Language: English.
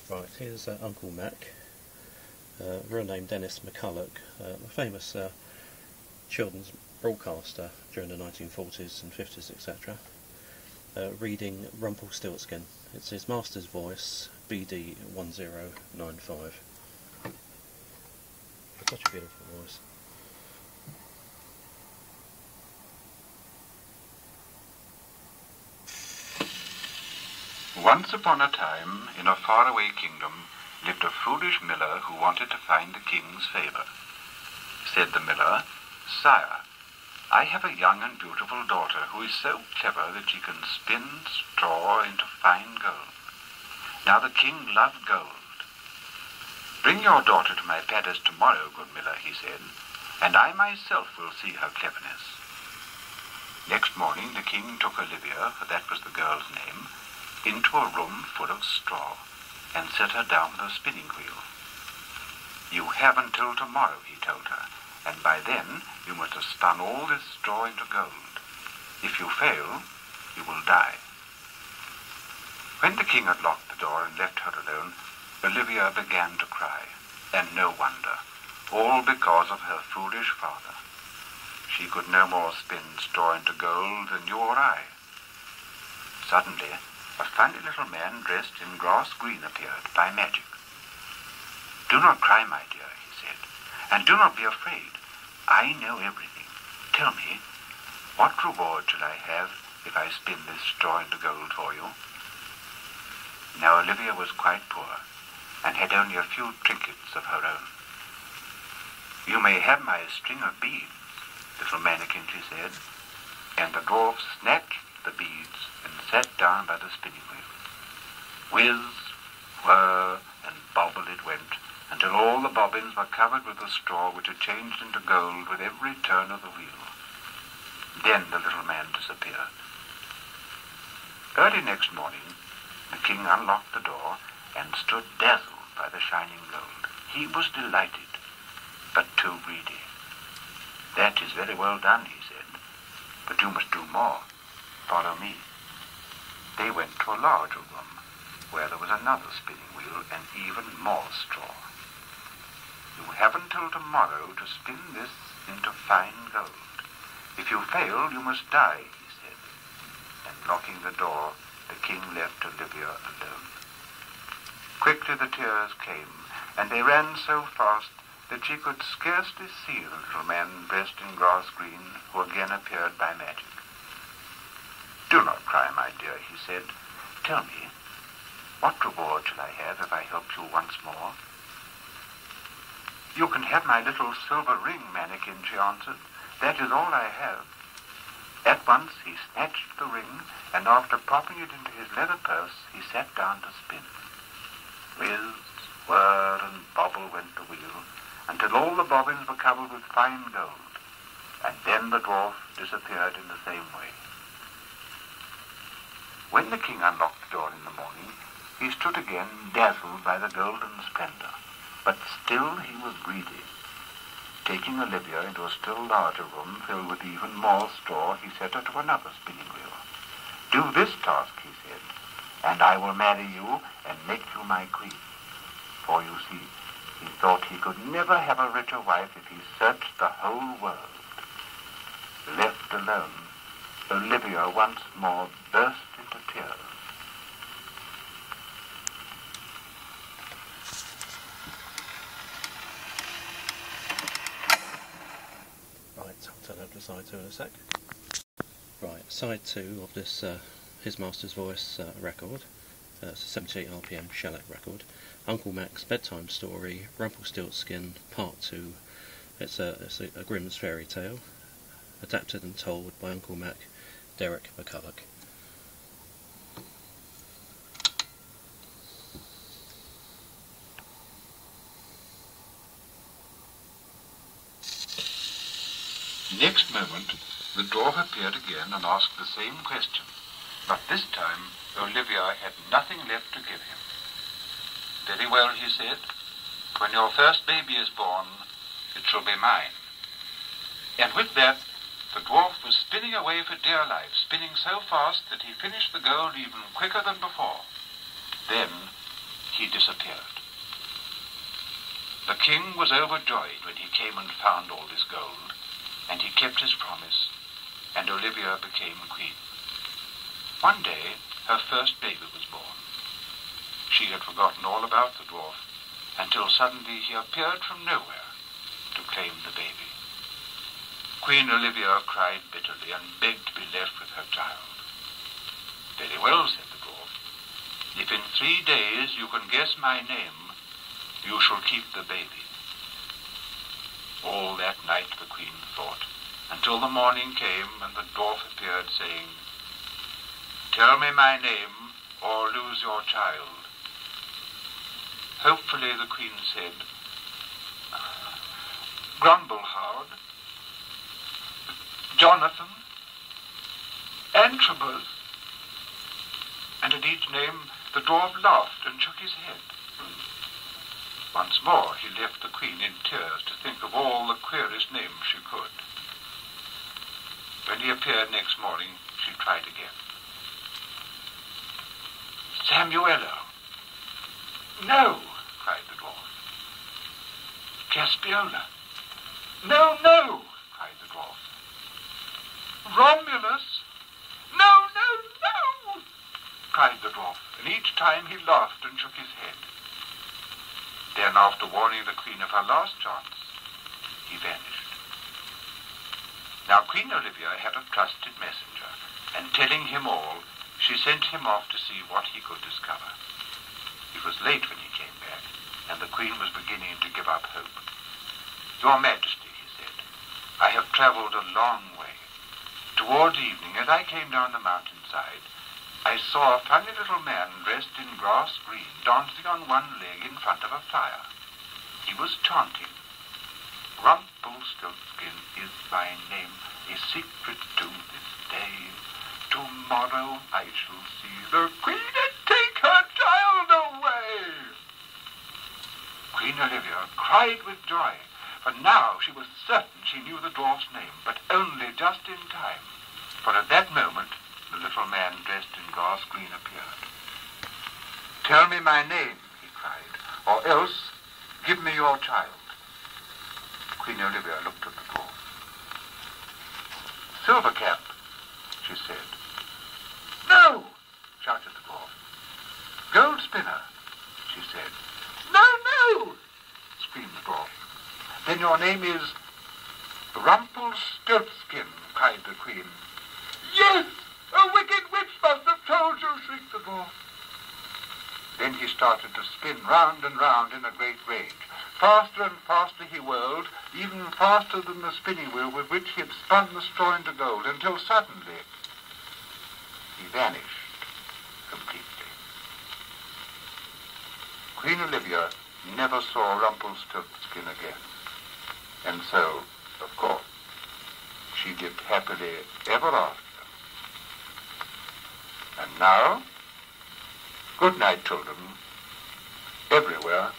Right, here's Uncle Mac, real name Derek McCulloch, a famous children's broadcaster during the 1940s and 50s, etc., reading Rumpelstiltskin. It's his master's voice, BD 1095. Such a beautiful voice. Once upon a time, in a faraway kingdom, lived a foolish miller who wanted to find the king's favour. Said the miller, "Sire, I have a young and beautiful daughter who is so clever that she can spin straw into fine gold. Now the king loved gold. Bring your daughter to my palace tomorrow, good miller," he said, "and I myself will see her cleverness." Next morning the king took Olivia, for that was the girl's name, into a room full of straw, and set her down with a spinning wheel. "You have until tomorrow," he told her, "and by then you must have spun all this straw into gold. If you fail, you will die." When the king had locked the door and left her alone, Olivia began to cry, and no wonder, all because of her foolish father. She could no more spin straw into gold than you or I. Suddenly, a funny little man dressed in grass green appeared by magic. "Do not cry, my dear," he said, "and do not be afraid. I know everything. Tell me, what reward shall I have if I spin this straw into gold for you?" Now Olivia was quite poor, and had only a few trinkets of her own. "You may have my string of beads, little mannikin," she said, and the dwarf snatched the beads and sat down by the spinning wheel. Whiz, whir, and bobble it went, until all the bobbins were covered with the straw, which had changed into gold with every turn of the wheel. Then the little man disappeared. Early next morning, the king unlocked the door and stood dazzled by the shining gold. He was delighted, but too greedy. "That is very well done," he said, "but you must do more. Follow me." They went to a larger room, where there was another spinning wheel and even more straw. "You have until tomorrow to spin this into fine gold. If you fail, you must die," he said, and locking the door, the king left Olivia alone. Quickly the tears came, and they ran so fast that she could scarcely see the little man dressed in grass green, who again appeared by magic. "Do not cry, my dear," he said. "Tell me, what reward shall I have if I help you once more?" "You can have my little silver ring, mannikin," she answered. "That is all I have." At once he snatched the ring, and after popping it into his leather purse, he sat down to spin. Whiz, whir, and bobble went the wheel, until all the bobbins were covered with fine gold, and then the dwarf disappeared in the same way. When the king unlocked the door in the morning, he stood again dazzled by the golden splendor, but still he was greedy. Taking Olivia into a still larger room filled with even more straw, he set her to another spinning wheel. "Do this task," he said, "and I will marry you and make you my queen." For you see, he thought he could never have a richer wife if he searched the whole world. Left alone, Olivia once more burst into tears. Right, I'll turn over to side 2 in a sec. Right, side 2 of this His Master's Voice record. It's a 78 RPM shellac record. Uncle Mac's bedtime story, Rumpelstiltskin, Part 2. It's a Grimm's fairy tale, adapted and told by Uncle Mac, Derek McCulloch. Next moment, the dwarf appeared again and asked the same question, but this time Olivia had nothing left to give him. "Very well," he said, "when your first baby is born, it shall be mine." And with that, the dwarf was spinning away for dear life, spinning so fast that he finished the gold even quicker than before. Then he disappeared. The king was overjoyed when he came and found all this gold, and he kept his promise, and Olivia became queen. One day, her first baby was born. She had forgotten all about the dwarf, until suddenly he appeared from nowhere to claim the baby. Queen Olivia cried bitterly and begged to be left with her child. Very well, said the dwarf. If in 3 days you can guess my name, you shall keep the baby. All that night the queen thought, until the morning came and the dwarf appeared, saying, Tell me my name, or lose your child. Hopefully the queen said, Grumblehard, Jonathan, Antrobus. And at each name the dwarf laughed and shook his head. Once more he left the queen in tears to think of all the queerest names she could. When he appeared next morning, she tried again. Samuello. No, cried the dwarf. Caspiola. No, no, cried the dwarf. Romulus. No, no, no, cried the dwarf, and each time he laughed and shook his head. Then, after warning the queen of her last chance, he vanished. Now, Queen Olivia had a trusted messenger, and telling him all, she sent him off to see what he could discover. It was late when he came back, and the queen was beginning to give up hope. Your Majesty, he said, I have travelled a long way. Towards evening, as I came down the mountainside, I saw a funny little man dressed in grass green dancing on one leg in front of a fire. He was chanting, Rumpelstiltskin is my name, a secret to this day. Tomorrow I shall see the queen and take her child away. Queen Olivia cried with joy, for now she was certain she knew the dwarf's name, but only just in time, for at that moment the little man dressed in grass green appeared. Tell me my name, he cried, or else give me your child. Queen Olivia looked at the dwarf. Silvercap, she said. No, shouted the dwarf. Gold spinner, she said. No, no, screamed the dwarf. Then your name is Rumpelstiltskin, cried the queen. Yes, a wicked witch must have told you, shrieked the dwarf. Then he started to spin round and round in a great rage. Faster and faster he whirled, even faster than the spinning wheel with which he had spun the straw into gold, until suddenly he vanished completely. Queen Olivia never saw Rumpelstiltskin again, and so, of course, she lived happily ever after. And now, good night, children, everywhere.